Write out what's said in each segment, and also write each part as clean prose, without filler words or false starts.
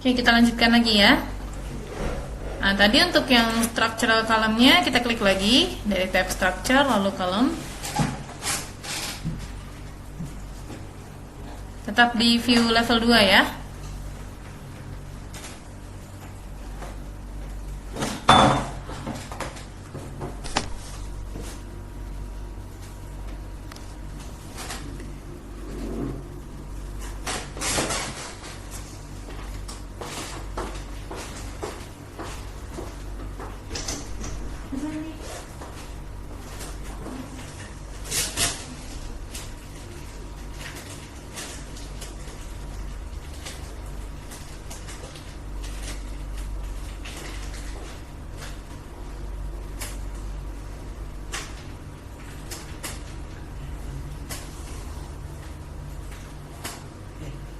Oke, kita lanjutkan lagi ya. Nah, tadi untuk yang structural column-nya kita klik lagi dari tab structure lalu column. Tetap di view level 2 ya.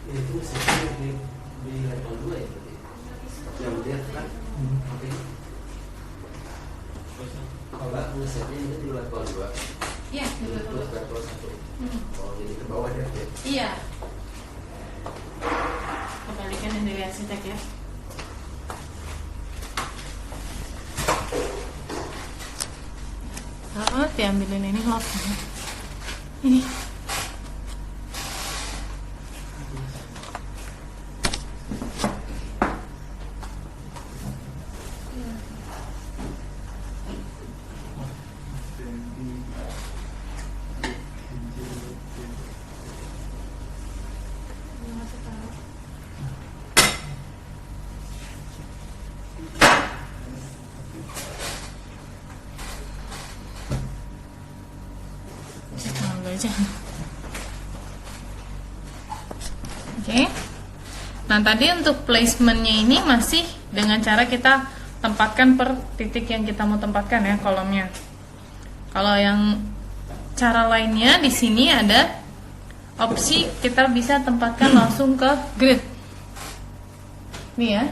Itu sebenarnya di level 2 ya berarti. Yang dia kan oke. Kalau tulisannya ini di level 2. Iya, di level 2. Level 1. Oh, jadi ke bawah ya. Iya. Kembalikan yang dari arsitek ya. Diambilin ini lock. Ini. Aja. Oke. Nah, tadi untuk placementnya ini masih dengan cara kita tempatkan per titik yang kita mau tempatkan ya kolomnya. Kalau yang cara lainnya di sini ada opsi kita bisa tempatkan langsung ke grid. Nih ya.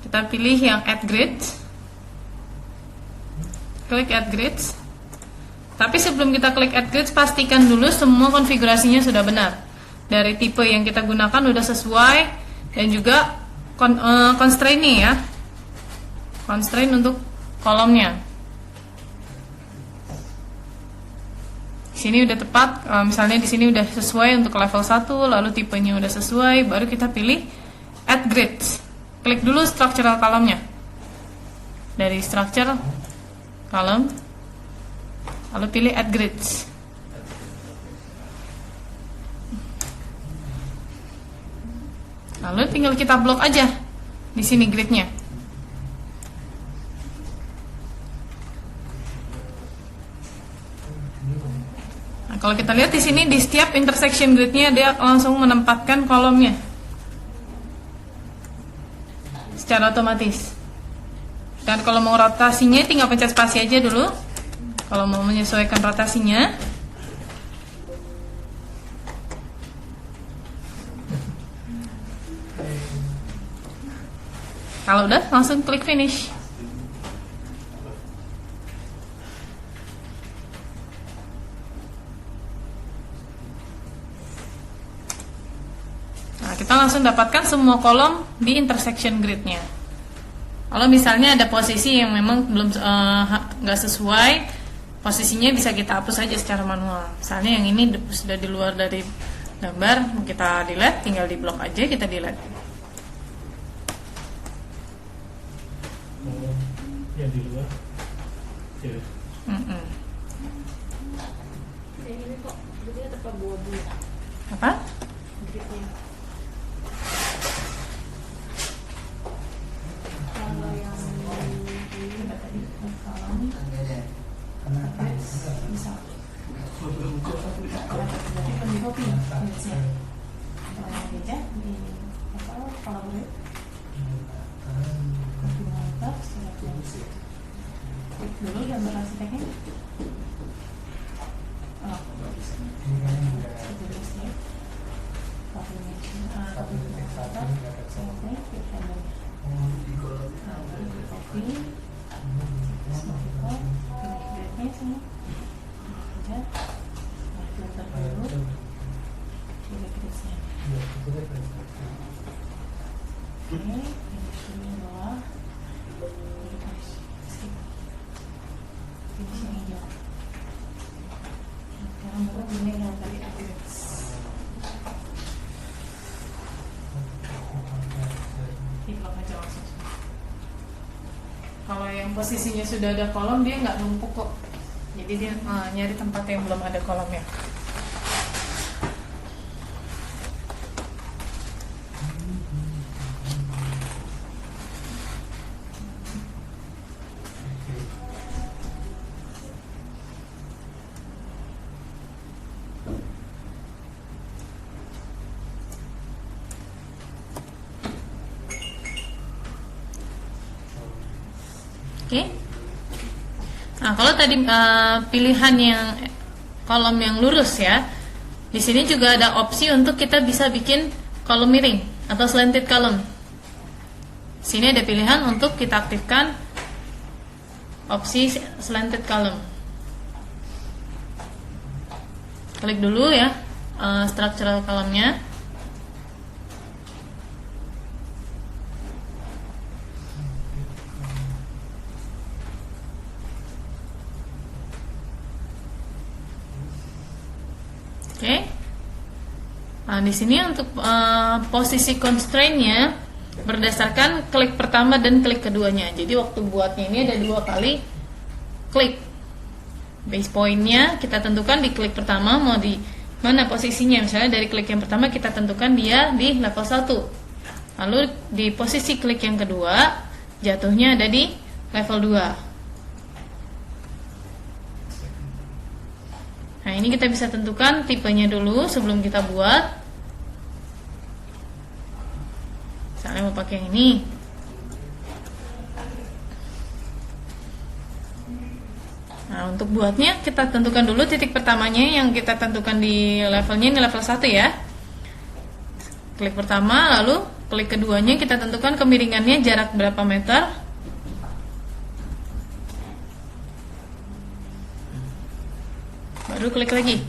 Kita pilih yang add grid. Klik add grids. Tapi sebelum kita klik add grids, pastikan dulu semua konfigurasinya sudah benar. Dari tipe yang kita gunakan sudah sesuai dan juga constraint nih ya. Constraint untuk kolomnya. Di sini udah tepat, misalnya di sini udah sesuai untuk level 1, lalu tipenya udah sesuai, baru kita pilih add grids. Klik dulu structural column-nya. Dari structure column, lalu pilih add grids. Lalu tinggal kita blok aja di sini gridnya. Nah, kalau kita lihat di sini di setiap intersection gridnya dia langsung menempatkan kolomnya secara otomatis. Dan kalau mau rotasinya tinggal pencet spasi aja dulu. Kalau mau menyesuaikan rotasinya. Kalau udah langsung klik finish. Nah, kita langsung dapatkan semua kolom di intersection gridnya. Kalau misalnya ada posisi yang memang belum nggak sesuai, posisinya bisa kita hapus saja secara manual. Misalnya yang ini sudah di luar dari gambar, kita delete, tinggal di blok aja kita delete. Yang di luar. Ya. Ini kok gridnya tetap bobo. Apa? Gridnya. Kalau yang ini tadi kalau bisa. Berarti kan di copy gridsnya. Kalau yang beda di apa kalau grid. Copy mantap, klik dulu gambar arsiteknya. Oh, ini bawah. Skip. Finish yang hijau. Sekarang baru ini yang tadi update. Diplok aja langsung. Kalau yang posisinya sudah ada kolom dia nggak numpuk kok. Jadi dia nyari tempat yang belum ada kolomnya. Oke. Nah, kalau tadi pilihan yang kolom yang lurus ya, di sini juga ada opsi untuk kita bisa bikin kolom miring atau slanted column. Sini ada pilihan untuk kita aktifkan opsi slanted column. Klik dulu ya structural column-nya. Oke. Nah, di sini untuk posisi constraint-nya berdasarkan klik pertama dan klik keduanya. Jadi waktu buatnya ini ada 2 kali klik. Base point-nya kita tentukan di klik pertama mau di mana posisinya. Misalnya dari klik yang pertama kita tentukan dia di level 1. Lalu di posisi klik yang kedua jatuhnya ada di level 2. Nah, ini kita bisa tentukan tipenya dulu sebelum kita buat. Misalnya mau pakai yang ini. Nah, untuk buatnya kita tentukan dulu titik pertamanya yang kita tentukan di levelnya ini level 1 ya. Klik pertama, lalu klik keduanya kita tentukan kemiringannya jarak berapa meter. Baru klik lagi.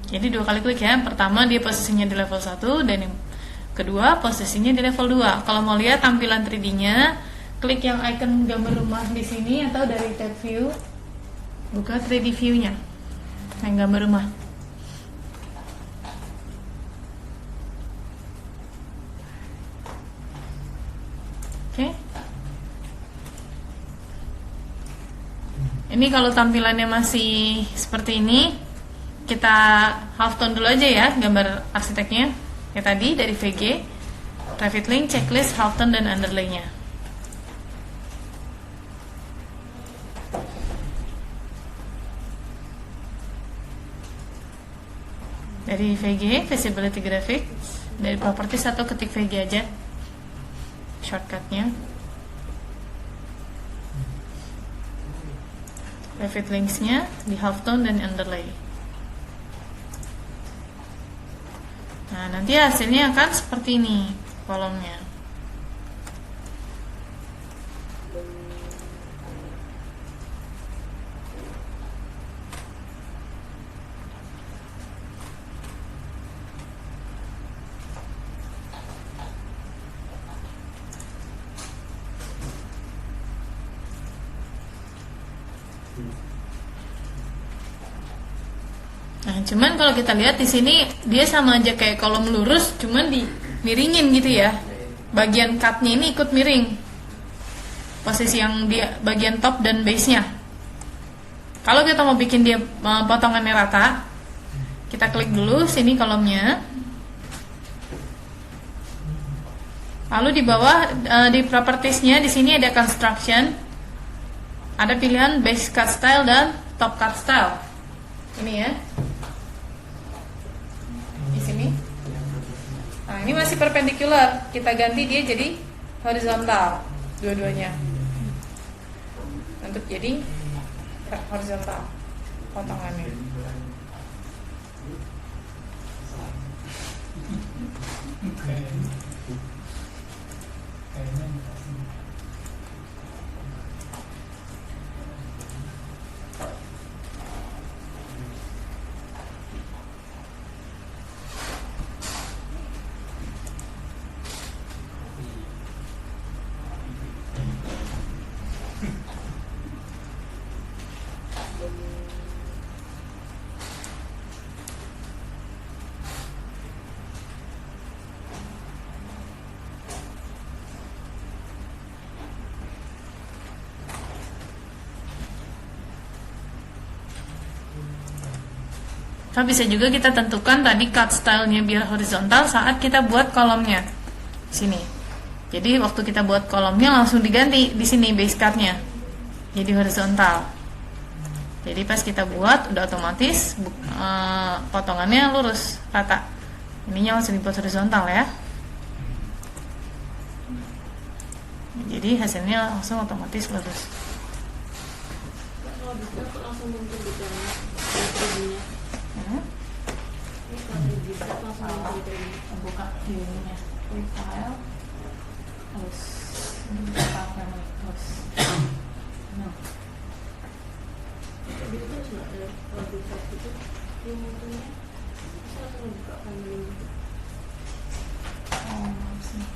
Jadi 2 kali klik ya. Pertama dia posisinya di level 1 dan yang kedua posisinya di level 2. Kalau mau lihat tampilan 3D-nya, klik yang icon gambar rumah di sini atau dari tab view. Buka 3D view-nya, yang gambar rumah. Oke. Ini kalau tampilannya masih seperti ini, kita half tone dulu aja ya gambar arsiteknya. Kayak tadi dari VG, Revit Link, checklist, half tone dan underlay-nya. Dari VG, Visibility Graphics, dari Properties atau ketik VG aja shortcutnya. Revit Links-nya di halftone dan underlay. Nah, nanti hasilnya akan seperti ini kolomnya. Nah, cuman kalau kita lihat di sini dia sama aja kayak kolom lurus, cuman dimiringin gitu ya. Bagian cutnya ini ikut miring. Posisi yang dia bagian top dan base-nya. Kalau kita mau bikin dia potongannya rata, kita klik dulu sini kolomnya. Lalu di bawah di propertiesnya di sini ada construction. Ada pilihan base cut style dan top cut style. Ini ya. Di sini. Nah, ini masih perpendicular. Kita ganti dia jadi horizontal dua-duanya. Untuk jadi horizontal potongannya. Atau bisa juga kita tentukan tadi cut style-nya biar horizontal saat kita buat kolomnya. Sini. Jadi waktu kita buat kolomnya langsung diganti di sini base cut-nya. Jadi horizontal. Jadi pas kita buat udah otomatis potongannya lurus rata. Ininya langsung dibuat horizontal ya. Jadi hasilnya langsung otomatis lurus. Kalau bisa aku langsung muncul di dalam strateginya. Ini kalau bisa langsung muncul di dalam. Buka ininya, file, terus buka family, terus no. Jadi itu cuma ada kalau bisa gitu yang munculnya bisa langsung buka family. Oh, sih.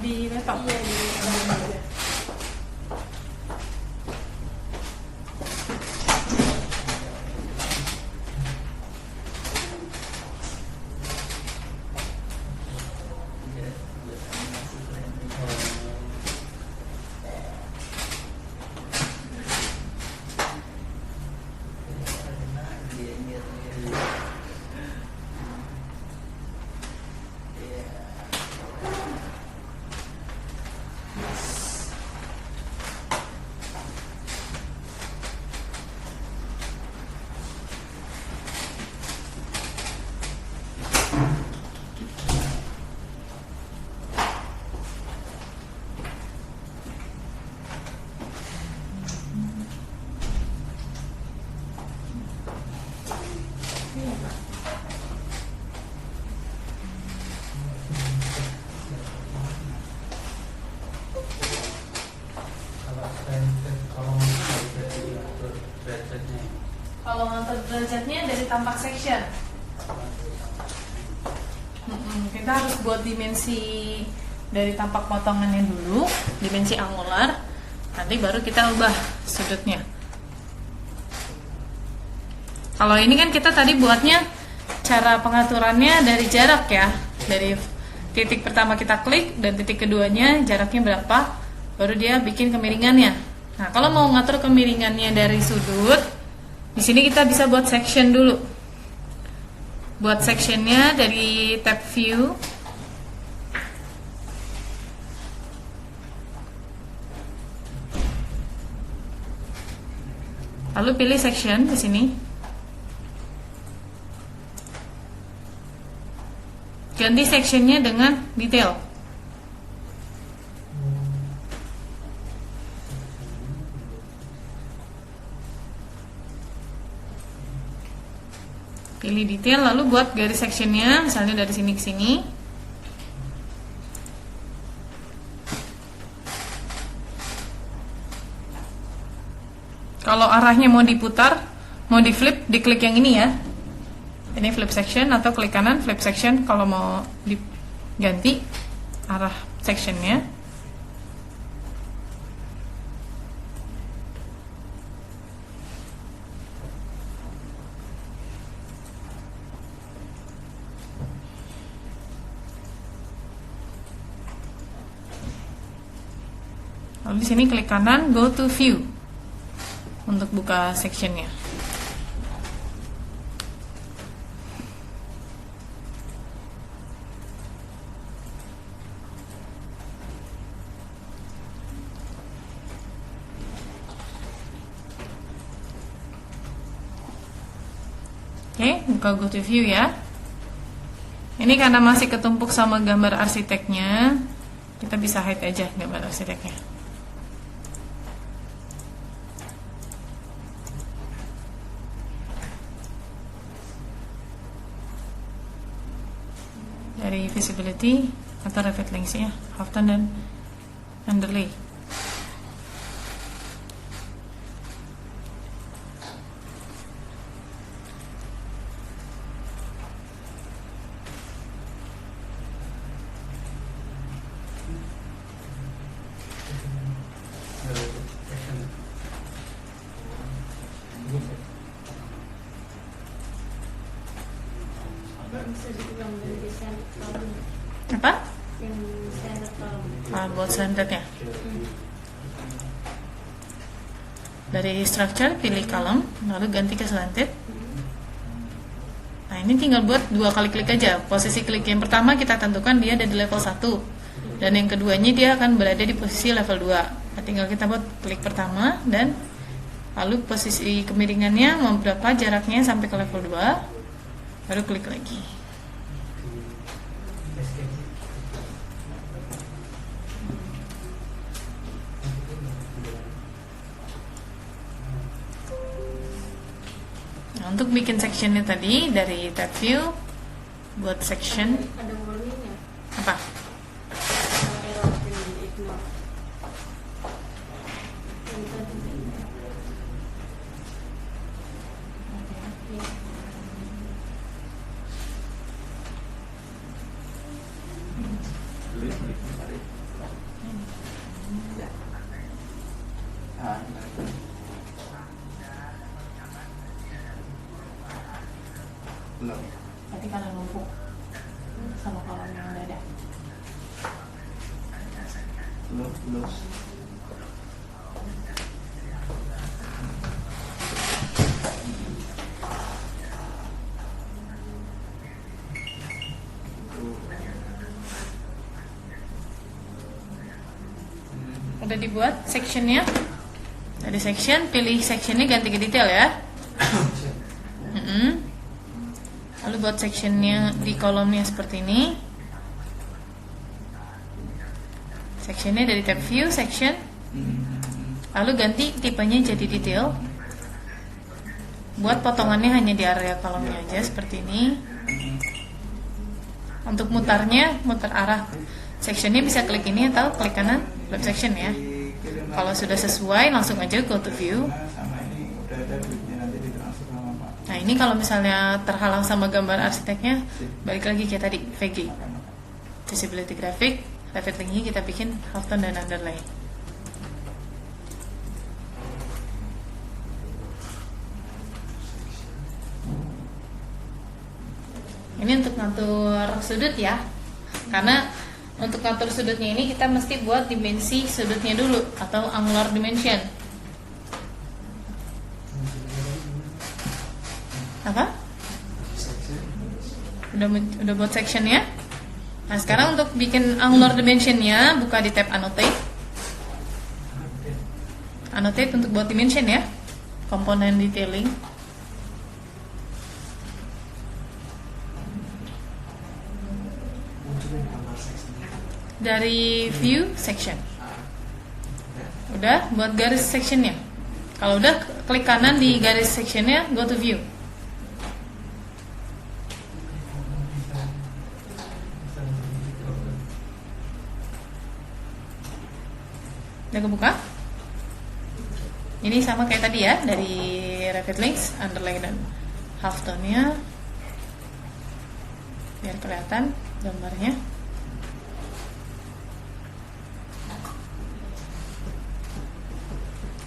Di laptop. Iya di dalam juga. Kalau ngatur derajatnya dari tampak section. Kita harus buat dimensi dari tampak potongannya dulu, dimensi angular, nanti baru kita ubah sudutnya. Kalau ini kan kita tadi buatnya cara pengaturannya dari jarak ya, dari titik pertama kita klik dan titik keduanya jaraknya berapa, baru dia bikin kemiringannya. Nah, kalau mau ngatur kemiringannya dari sudut, di sini kita bisa buat section dulu. Buat sectionnya dari tab view. Lalu pilih section di sini. Ganti sectionnya dengan detail. Pilih detail, lalu buat garis sectionnya, misalnya dari sini ke sini. Kalau arahnya mau diputar, mau di flip, diklik yang ini ya. Ini flip section, atau klik kanan flip section kalau mau diganti arah sectionnya. Lalu di sini klik kanan, go to view untuk buka sectionnya. Oke, buka go to view ya. Ini karena masih ketumpuk sama gambar arsiteknya, kita bisa hide aja gambar arsiteknya. Dari visibility atau rapid links ya, halftone dan underlay. Yang di center column. Apa? Yang center column. Buat selanjutnya. Dari structure pilih column, lalu ganti ke slanted. Nah, ini tinggal buat 2 kali klik aja. Posisi klik yang pertama kita tentukan dia ada di level 1. Dan yang keduanya dia akan berada di posisi level 2. Nah, tinggal kita buat klik pertama dan lalu posisi kemiringannya mau berapa jaraknya sampai ke level 2. Baru klik lagi. Nah, untuk bikin sectionnya tadi dari tab view buat section Ada warningnya. apa? Error dengan ignore. Yang tadi. Ya. Belum. Berarti karena numpuk sama kolom yang udah ada. Belum. Udah dibuat sectionnya. Dari section pilih sectionnya ganti ke detail ya. Lalu buat sectionnya di kolomnya seperti ini. Sectionnya dari tab view section. Lalu ganti tipenya jadi detail. Buat potongannya hanya di area kolomnya aja seperti ini. Untuk mutarnya, mutar arah sectionnya bisa klik ini atau klik kanan flip section ya. Kalau sudah sesuai langsung aja go to view. Nah, ini kalau misalnya terhalang sama gambar arsiteknya, balik lagi kayak tadi, VG. Visibility graphic, rapid linknya kita bikin halftone dan underlay. Ini untuk ngatur sudut ya. Karena untuk ngatur sudutnya ini kita mesti buat dimensi sudutnya dulu atau angular dimension. Apa? Udah buat sectionnya. Nah, sekarang untuk bikin angular dimensionnya buka di tab annotate. Annotate untuk buat dimension ya. Komponen detailing. Dari view section. Udah buat garis sectionnya. Kalau udah klik kanan di garis sectionnya, go to view. Udah kebuka? Ini sama kayak tadi ya, dari rapid links, underlay dan halftone-nya. Biar kelihatan gambarnya.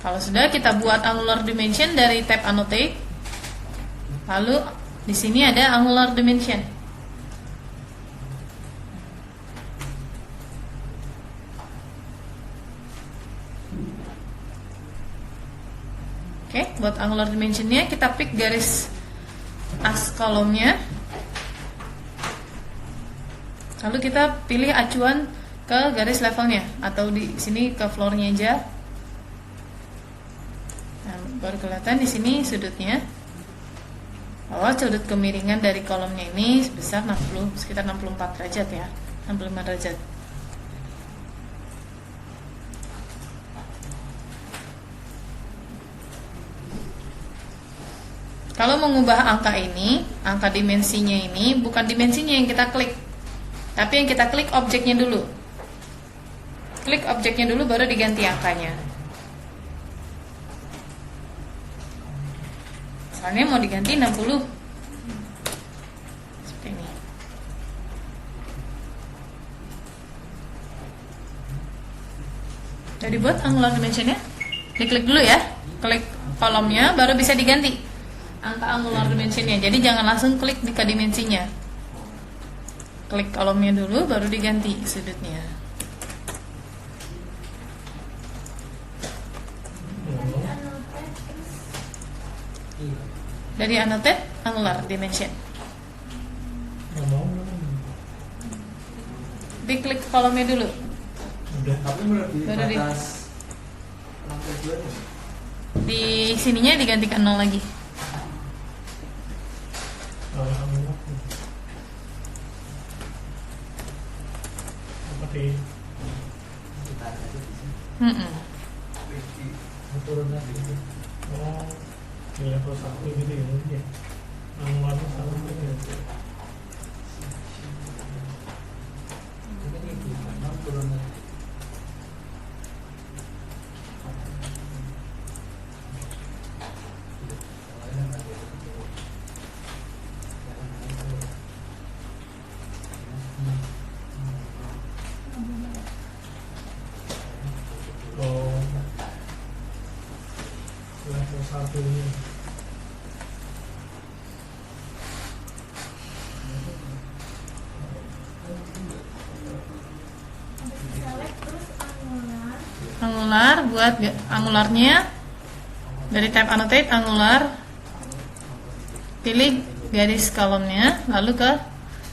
Kalau sudah kita buat angular dimension dari tab annotate. Lalu di sini ada angular dimension. Oke, buat angular dimensionnya kita pick garis as kolomnya. Lalu kita pilih acuan ke garis levelnya atau di sini ke floornya aja. Nah, baru kelihatan di sini sudutnya. Bahwa sudut kemiringan dari kolomnya ini sebesar 60, sekitar 64 derajat ya, 65 derajat. Kalau mengubah angka ini, angka dimensinya ini bukan dimensinya yang kita klik, tapi yang kita klik objeknya dulu. Klik objeknya dulu baru diganti angkanya. Misalnya mau diganti 60. Seperti ini. Udah dibuat angular dimensionnya? Diklik dulu ya. Klik kolomnya baru bisa diganti angka angular dimensionnya. Jadi jangan langsung klik di ke dimensinya. klik kolomnya dulu baru diganti sudutnya. Iya. Dari annotate angular dimension. Nggak mau. Diklik kolomnya dulu. Udah. Tapi melebihi Baru di- batas lantai 2 nya. Di sininya digantikan 0 lagi. Pakai Kita aja di sini. Mm-mm. Turun lagi. oh di level 1 gitu ya. Angularnya sama gitu ya. Ini gimana turun lagi? Oh level 1 ini. Select terus angular. Angular buat angularnya dari tab annotate angular, pilih garis kolomnya lalu ke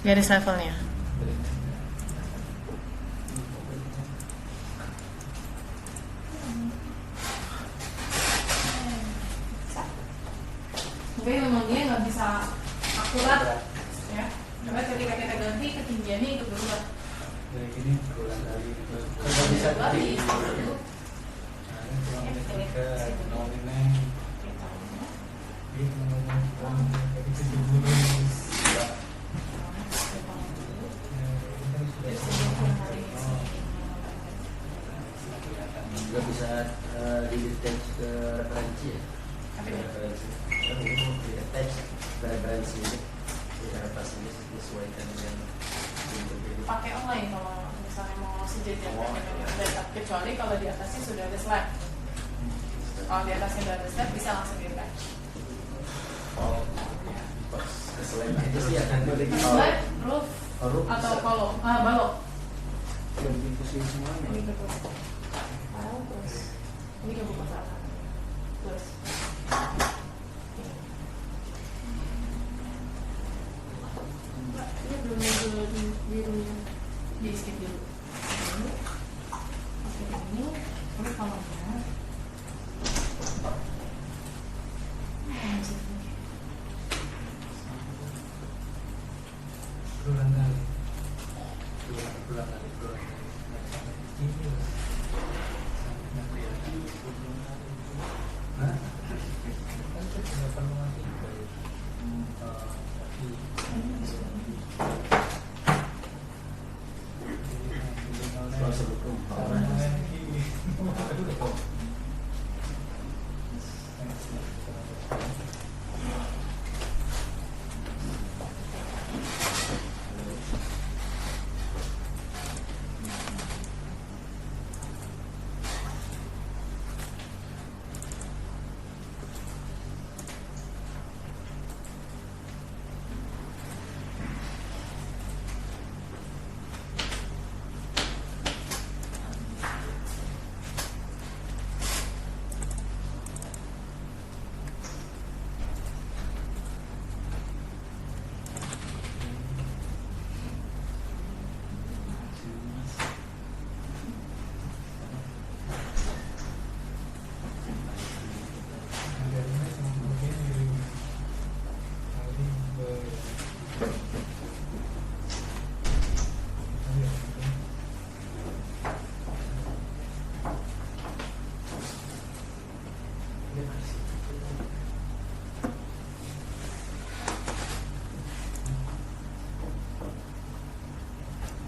garis levelnya. Tapi memang dia nggak bisa akurat ya, karena ketika kita ganti ketinggiannya itu berubah. Dari gini berulang kali gitu. Kalau bisa di juga bisa di attach ke referensi ya. Referensi. Kan ini mau di attach ke referensi ini. Ya pas ini disesuaikan dengan bentuk ini. Pakai online kalau misalnya mau sejajarkan dengan data, kecuali kalau di atasnya sudah ada slide. Kalau di atasnya sudah ada slide bisa langsung di attach. Oh, pas ke slide itu sih akan Slide, roof, roof atau bisa. kolom, balok. Yang difusin semuanya. Ini ke bawah. Terus ini ke buka salah. Terus Ini belum ada birunya. di skip dulu. Oke, ini terus kolomnya. Berulang kali. Berulang kali. Ini lah. Hah? Kan itu cuma penuh tiga ya. Kalau sebelum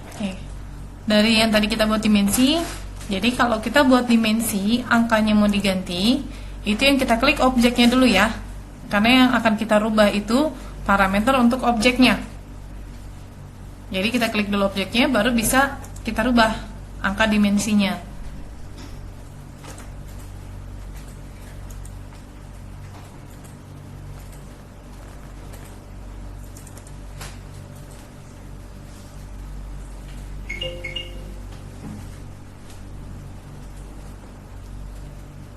Oke. Dari yang tadi kita buat dimensi, jadi kalau kita buat dimensi, angkanya mau diganti, itu yang kita klik objeknya dulu ya. Karena yang akan kita rubah itu parameter untuk objeknya. Jadi kita klik dulu objeknya, baru bisa kita rubah angka dimensinya.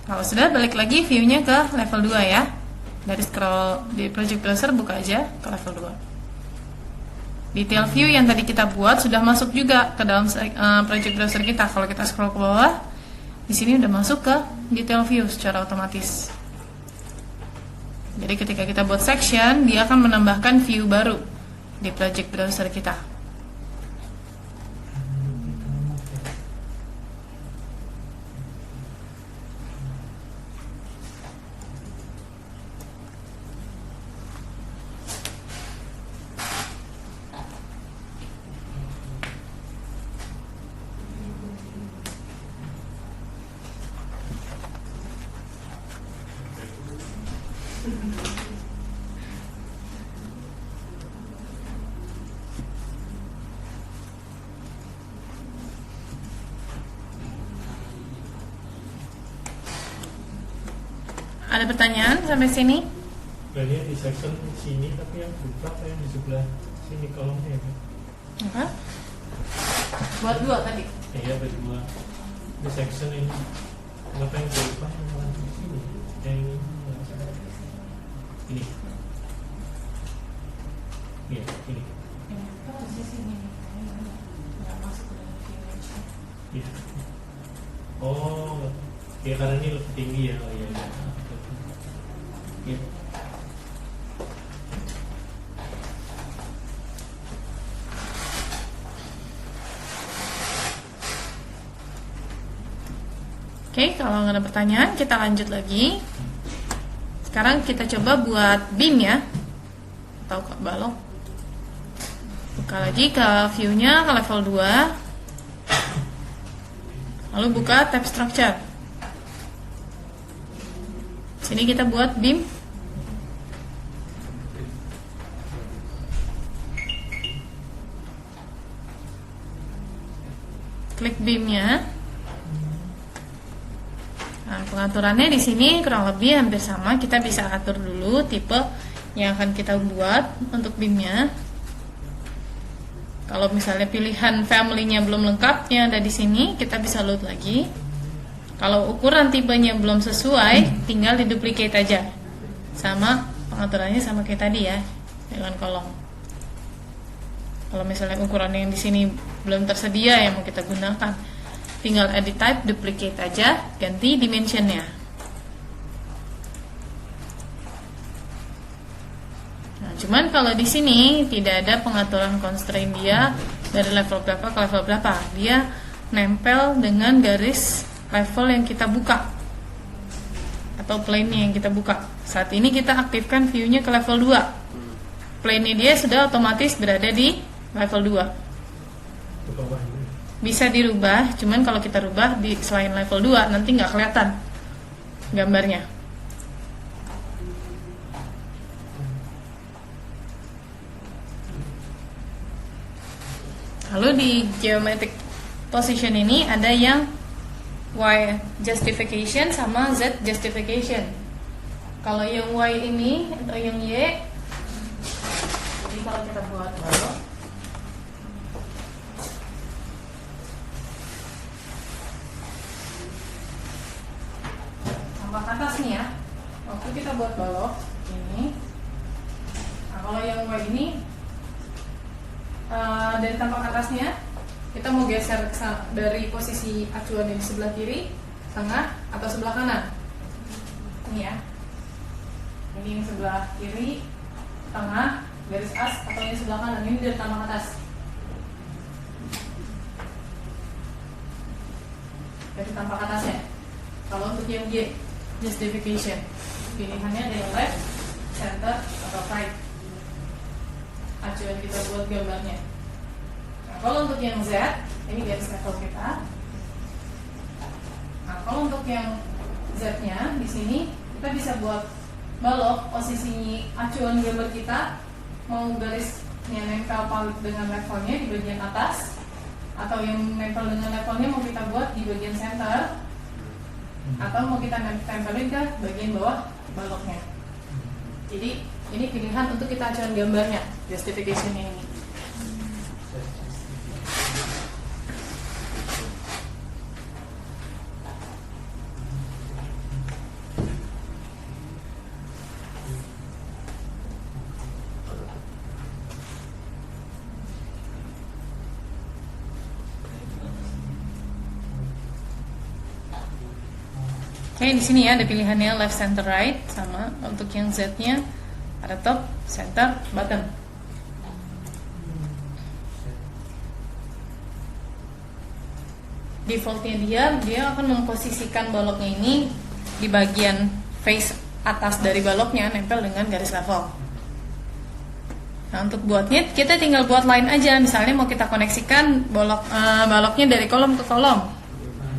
Kalau sudah, balik lagi view-nya ke level 2 ya. Dari scroll di project browser, buka aja ke level 2. Detail view yang tadi kita buat sudah masuk juga ke dalam project browser kita. Kalau kita scroll ke bawah, di sini udah masuk ke detail view secara otomatis. Jadi ketika kita buat section, dia akan menambahkan view baru di project browser kita. Ada pertanyaan sampai sini? Berarti di section sini, tapi yang buka yang di sebelah sini kolomnya ya. Apa? Buat 2 tadi. Iya, berdua. Di section ini. Kenapa yang berubah yang di sini? Yang ini. Ini. Iya, ini. Iya. Oh, ya karena ini lebih tinggi ya. Oh iya. Iya. Oke, kalau nggak ada pertanyaan, kita lanjut lagi. Sekarang kita coba buat BIM ya, atau ke balok. Buka lagi ke view-nya ke level 2. Lalu buka tab structure. Sini kita buat BIM. Klik BIM-nya. Nah, pengaturannya di sini kurang lebih hampir sama. Kita bisa atur dulu tipe yang akan kita buat untuk BIM-nya. Kalau misalnya pilihan family-nya belum lengkap yang ada di sini, kita bisa load lagi. Kalau ukuran tipenya belum sesuai, tinggal diduplicate aja. Sama pengaturannya sama kayak tadi ya, dengan kolom. Kalau misalnya ukuran yang di sini belum tersedia yang mau kita gunakan, tinggal edit type, duplicate aja, ganti dimensionnya. Nah, cuman kalau di sini tidak ada pengaturan constraint dia dari level berapa ke level berapa. Dia nempel dengan garis level yang kita buka atau plane-nya yang kita buka. Saat ini kita aktifkan view-nya ke level 2. Plane-nya dia sudah otomatis berada di level 2. Bisa dirubah, cuman kalau kita rubah di selain level 2 nanti nggak kelihatan gambarnya. Lalu di geometric position ini ada yang Y justification sama Z justification. Kalau yang Y ini atau yang Y, jadi kalau kita buat tampak atas nih ya, waktu kita buat balok ini. Nah, kalau yang Y ini dari tampak atasnya kita mau geser dari posisi acuan yang di sebelah kiri, tengah, atau sebelah kanan. Ini ya. Ini yang sebelah kiri, tengah, garis as, atau yang sebelah kanan. Ini dari tampak atas. Dari tampak atasnya. Kalau untuk yang Y, justification, pilihannya dari left, center, atau right. Acuan kita buat gambarnya. Nah, kalau untuk yang Z, ini garis level kita. Nah, kalau untuk yang Z-nya di sini kita bisa buat balok posisi acuan gambar kita, mau garisnya nempel dengan levelnya di bagian atas, atau yang nempel dengan levelnya mau kita buat di bagian center, atau mau kita tempelin ke bagian bawah baloknya. Jadi ini pilihan untuk kita acuan gambarnya, justification-nya ini. Oke, di sini ya ada pilihannya left, center, right, sama untuk yang Z-nya ada top, center, bottom. Defaultnya dia akan memposisikan baloknya ini di bagian face atas dari baloknya nempel dengan garis level. Nah, untuk buatnya kita tinggal buat line aja. Misalnya mau kita koneksikan baloknya dari kolom ke kolom.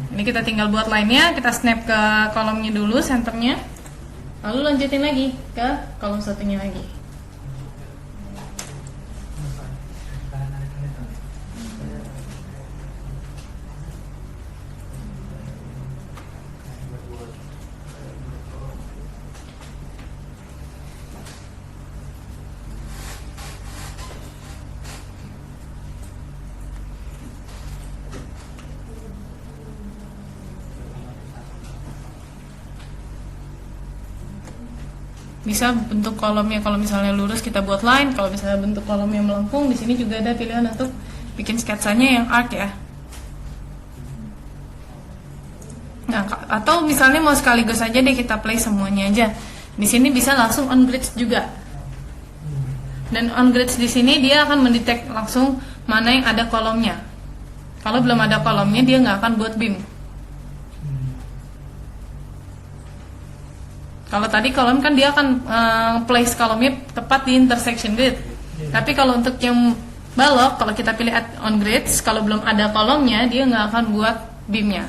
Ini kita tinggal buat line-nya, kita snap ke kolomnya dulu, senternya. Lalu lanjutin lagi ke kolom satunya lagi. Bisa bentuk kolomnya, kalau misalnya lurus kita buat line, kalau misalnya bentuk kolomnya melengkung, di sini juga ada pilihan untuk bikin sketsanya yang arc ya. Nah, atau misalnya mau sekaligus aja deh kita play semuanya aja. Di sini bisa langsung on grids juga. Dan on grids di sini dia akan mendetek langsung mana yang ada kolomnya. Kalau belum ada kolomnya dia nggak akan buat beam. Kalau tadi kolom kan dia akan place kolomnya tepat di intersection grid. Tapi kalau untuk yang balok, kalau kita pilih add on grids, kalau belum ada kolomnya dia nggak akan buat beamnya.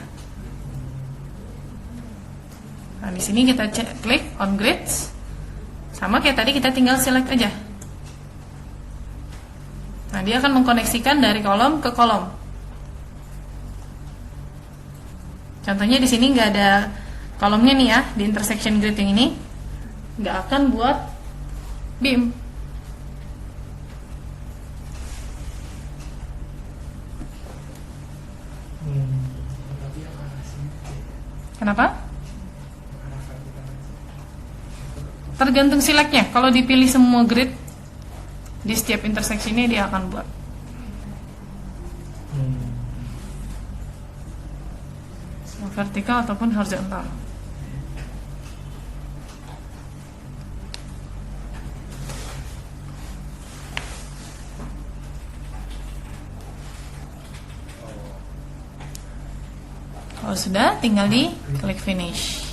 Nah, di sini kita klik on grids, sama kayak tadi kita tinggal select aja. Nah, dia akan mengkoneksikan dari kolom ke kolom. Contohnya di sini nggak ada kolomnya nih ya, di intersection grid yang ini nggak akan buat beam. Kenapa? Tergantung selectnya. Kalau dipilih semua grid di setiap intersectionnya dia akan buat. Vertikal ataupun horizontal. Kalau sudah, tinggal di klik finish.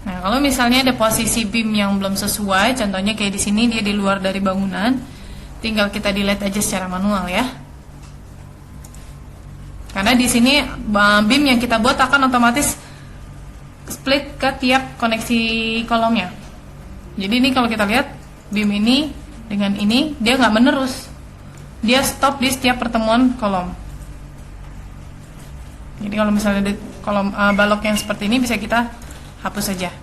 Nah, kalau misalnya ada posisi beam yang belum sesuai, contohnya kayak di sini dia di luar dari bangunan, tinggal kita delete aja secara manual ya. Karena di sini beam yang kita buat akan otomatis split ke tiap koneksi kolomnya. Jadi ini kalau kita lihat beam ini dengan ini dia nggak menerus, dia stop di setiap pertemuan kolom. Jadi kalau misalnya di kolom balok yang seperti ini bisa kita hapus saja.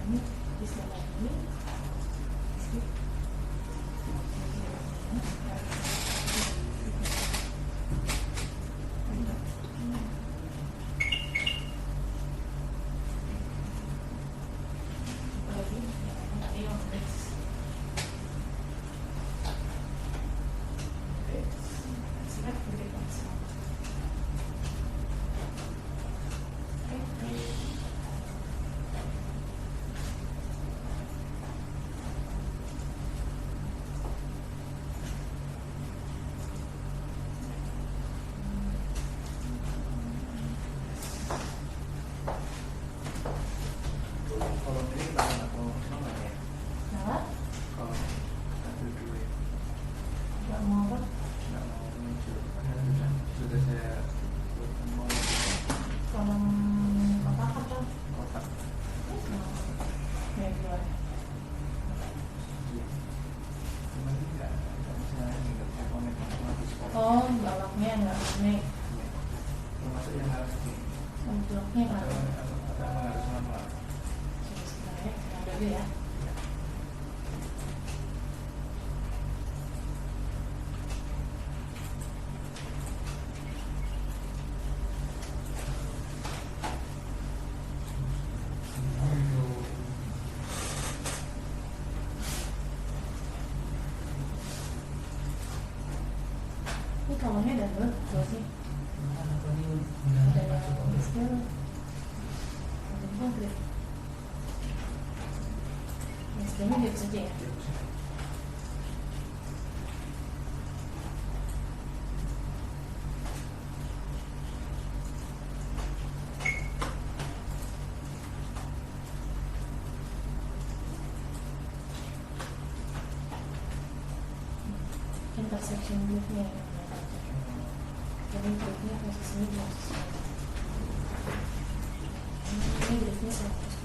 ini bisa lagi. Kalau ini tangan atau nomor ya? Nah, Kalau satu dua nggak mau apa? nggak mau muncul, sudah saya buat mau Kolom kotak atau kotak. ya dua. Cuman nggak bisa ini nggak bisa komen otomatis. Oh, bawahnya nggak naik. Termasuk yang harus ini. Untuknya Atau nggak. harus manual. Sebenarnya ada dulu ya. Ini kolomnya ada dua sih. Ada yang skill, ada yang konkret. Yang skillnya gitu saja ya. Intersection groupnya yang jadi groupnya posisinya belum sesuai. Ini groupnya 100